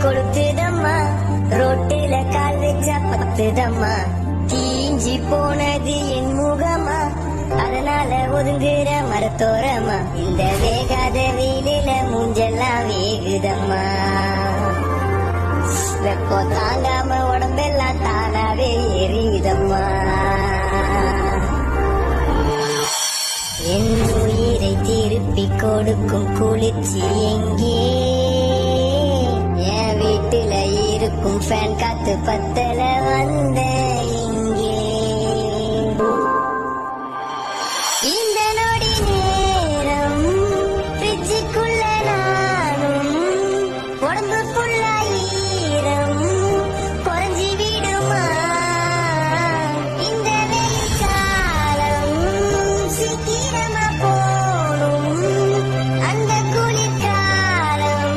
கொளுத்துதம்மா, ரோட்டில கால் வச்சா பத்துதம்மா, தீஞ்சி போனது என் முகமா, அதனால ஒதுங்குற மரத்தோரமா, இந்த வேகாத வெயிலில மூஞ்செல்லாம் வேகுதம்மா, வெப்பம் தாங்காம உடம்பெல்லாம் தானாவே எரியுதம்மா. என் உயிரை திருப்பி கொடுக்கும் குளிர்ச்சி எங்கே, என் வீட்டுல இருக்கும் ஃபேன் காத்து பத்தல வந்து